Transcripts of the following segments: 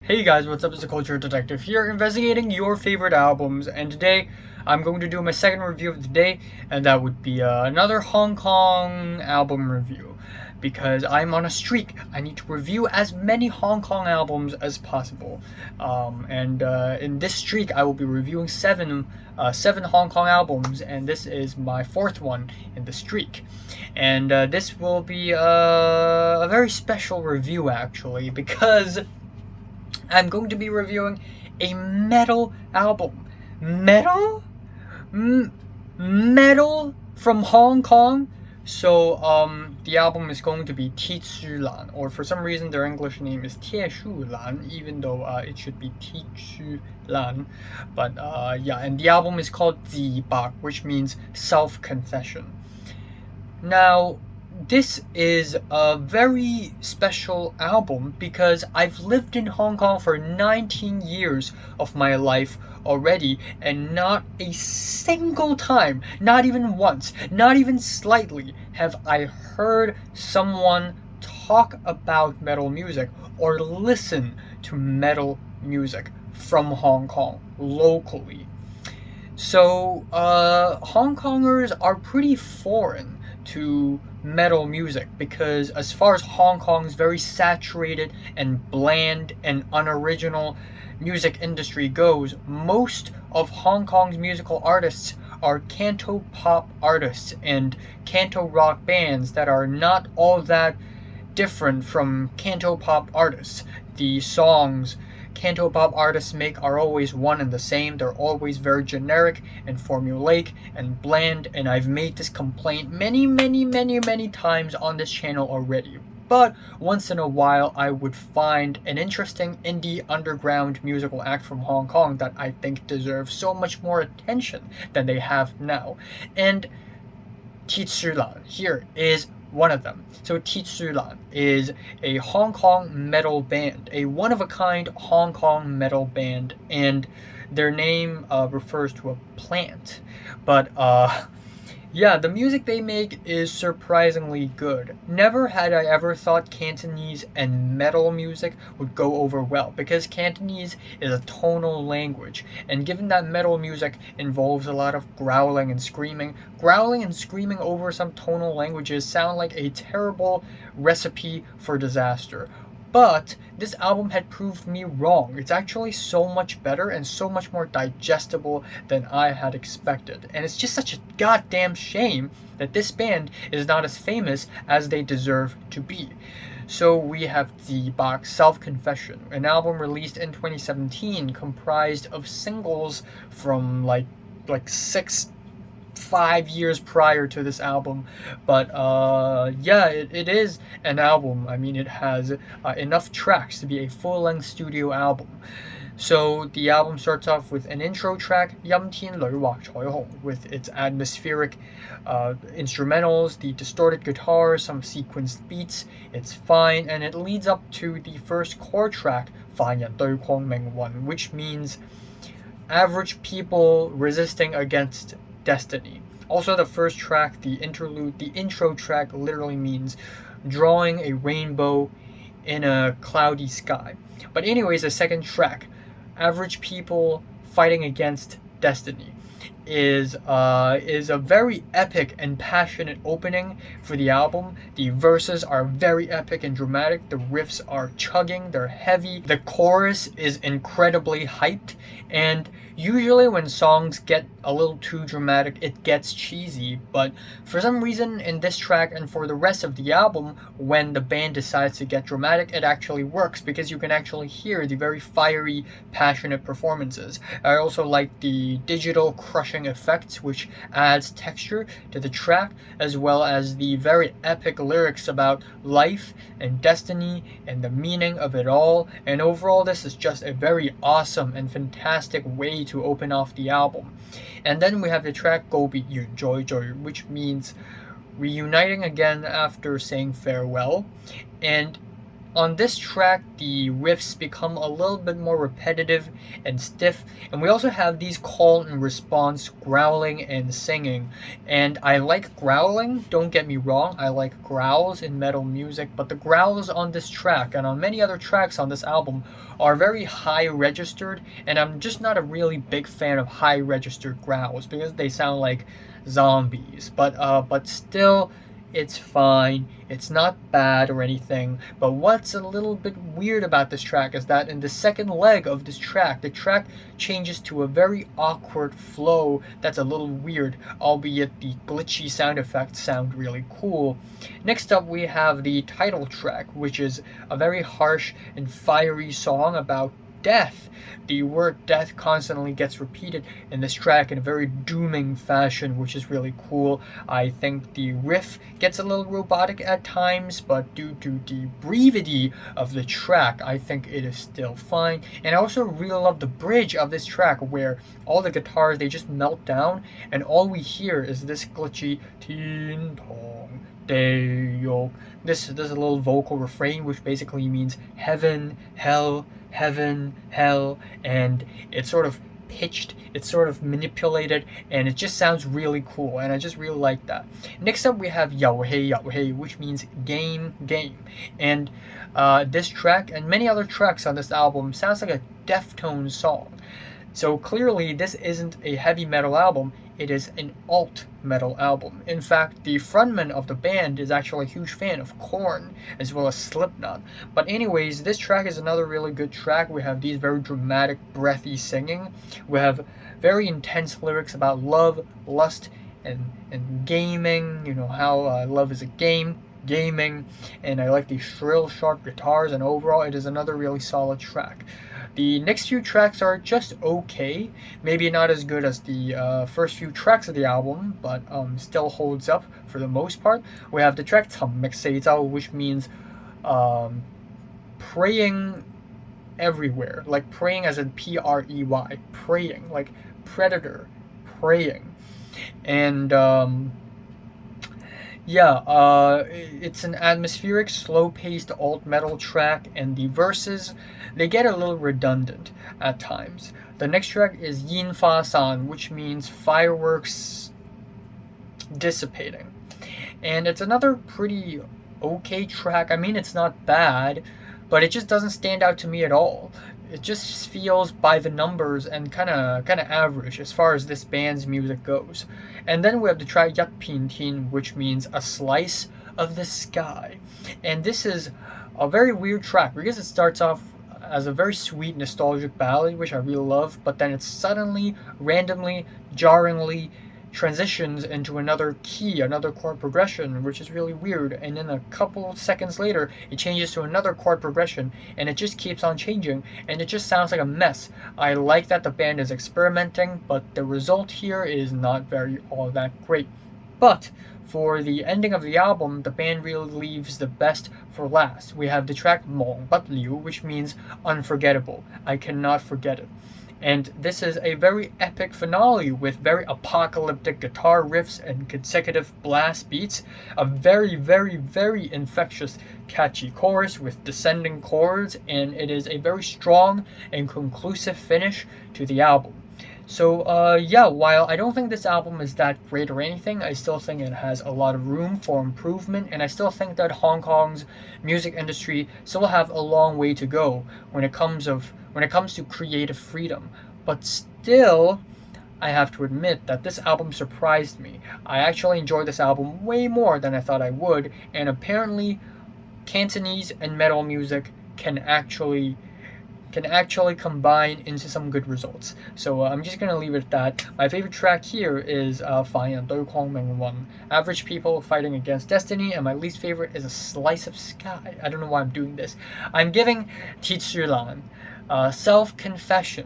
Hey guys, what's up? It's the Culture Detective here, investigating your favorite albums, and today I'm going to do my second review of the day, and that would be another Hong Kong album review, because I'm on a streak. I need to review as many Hong Kong albums as possible, and in this streak I will be reviewing seven Hong Kong albums, and this is my fourth one in the streak. And this will be a very special review actually, because I'm going to be reviewing a metal album. Metal? Metal from Hong Kong? So, the album is going to be Tieshulan, or for some reason their English name is Tieshulan, even though it should be Tieshulan. But yeah, and the album is called Zibak, which means self-confession. Now, this is a very special album because I've lived in Hong Kong for 19 years of my life already, and not a single time, not even once, not even slightly, have I heard someone talk about metal music or listen to metal music from Hong Kong locally. So, Hong Kongers are pretty foreign to metal music because, as far as Hong Kong's very saturated and bland and unoriginal music industry goes, most of Hong Kong's musical artists are canto pop artists and canto rock bands that are not all that different from canto pop artists. The songs canto pop artists make are always one and the same. They're always very generic and formulaic and bland, and I've made this complaint many times on this channel already. But once in a while I would find an interesting indie underground musical act from Hong Kong that I think deserves so much more attention than they have now. And Tieshulan here is one of them. So Tieshulan is a Hong Kong metal band, a one-of-a-kind Hong Kong metal band, and their name refers to a plant. But yeah, the music they make is surprisingly good. Never had I ever thought Cantonese and metal music would go over well, because Cantonese is a tonal language, and given that metal music involves a lot of growling and screaming over some tonal languages sound like a terrible recipe for disaster. But this album had proved me wrong. It's actually so much better and so much more digestible than I had expected. And it's just such a goddamn shame that this band is not as famous as they deserve to be. So we have Zibak Self-Confession, an album released in 2017 comprised of singles from like 5 years prior to this album. But yeah, it is an album. I mean, it has enough tracks to be a full-length studio album. So the album starts off with an intro track, 陰天裡劃彩虹, with its atmospheric instrumentals, the distorted guitar, some sequenced beats. It's fine, and it leads up to the first core track, 凡人對抗命運, which means average people resisting against destiny. Also, the first track, the interlude, the intro track, literally means drawing a rainbow in a cloudy sky. But anyways, the second track, average people fighting against destiny, is a very epic and passionate opening for the album. The verses are very epic and dramatic. The riffs are chugging, they're heavy. The chorus is incredibly hyped, and usually when songs get a little too dramatic, it gets cheesy, but for some reason in this track and for the rest of the album, when the band decides to get dramatic, it actually works because you can actually hear the very fiery, passionate performances. I also like the digital crushing effects, which adds texture to the track, as well as the very epic lyrics about life and destiny and the meaning of it all. And overall, this is just a very awesome and fantastic way to open off the album. And then we have the track 告別完再聚, which means reuniting again after saying farewell. And On this track, the riffs become a little bit more repetitive and stiff, and we also have these call and response growling and singing. And I like growling, don't get me wrong, I like growls in metal music, but the growls on this track and on many other tracks on this album are very high registered, and I'm just not a really big fan of high registered growls because they sound like zombies. But still, it's fine. It's not bad or anything. But what's a little bit weird about this track is that in the second leg of this track, the track changes to a very awkward flow that's a little weird, albeit the glitchy sound effects sound really cool. Next up, we have the title track, which is a very harsh and fiery song about death. The word death constantly gets repeated in this track in a very dooming fashion, which is really cool. I think the riff gets a little robotic at times, but due to the brevity of the track, I think it is still fine. And I also really love the bridge of this track where all the guitars, they just melt down and all we hear is this glitchy tin tong Tayok. This is a little vocal refrain which basically means heaven, hell, heaven, hell, and it's sort of pitched, it's sort of manipulated, and it just sounds really cool, and I just really like that. Next up, we have 遊戲, 遊戲, which means game, game. And this track and many other tracks on this album sounds like a Deftones song. So clearly, this isn't a heavy metal album, it is an alt metal album. In fact, the frontman of the band is actually a huge fan of Korn as well as Slipknot. But anyways, this track is another really good track. We have these very dramatic, breathy singing. We have very intense lyrics about love, lust, and gaming. You know how love is a game. Gaming, and I like these shrill, sharp guitars, and overall it is another really solid track. The next few tracks are just okay, maybe not as good as the first few tracks of the album, but still holds up for the most part. We have the track 尋覓四周, which means praying everywhere, like praying as in P-R-E-Y, praying, like predator, praying. And it's an atmospheric, slow-paced alt metal track, and the verses, they get a little redundant at times. The next track is 煙花散, which means fireworks dissipating. And it's another pretty okay track. I mean, it's not bad, but it just doesn't stand out to me at all. It just feels by the numbers and kind of average as far as this band's music goes. And then we have the track 一片天, which means a slice of the sky. And this is a very weird track because it starts off as a very sweet nostalgic ballad, which I really love, but then it suddenly, randomly, jarringly transitions into another key, another chord progression, which is really weird, and then a couple seconds later it changes to another chord progression, and it just keeps on changing, and it just sounds like a mess. I like that the band is experimenting, but the result here is not very all that great. But for the ending of the album, the band really leaves the best for last. We have the track 忘不了, which means unforgettable. I cannot forget it. And this is a very epic finale with very apocalyptic guitar riffs and consecutive blast beats, a very, very, very infectious, catchy chorus with descending chords, and it is a very strong and conclusive finish to the album. So while I don't think this album is that great or anything, I still think it has a lot of room for improvement, and I still think that Hong Kong's music industry still have a long way to go when it comes to creative freedom. But still, I have to admit that this album surprised me. I actually enjoyed this album way more than I thought I would, and apparently Cantonese and metal music can actually combine into some good results. So I'm just gonna leave it at that. My favorite track here is 凡人對抗命運, Average People Fighting Against Destiny, and my least favorite is A Slice of Sky. I don't know why I'm doing this. I'm giving Tieshulan Self-Confession,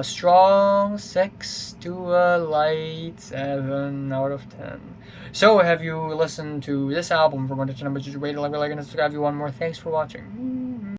strong 6 to a light 7 out of 10. So have you listened to this album from 1 to 10 numbers? Just rate it, like, and subscribe if you want more. Thanks for watching.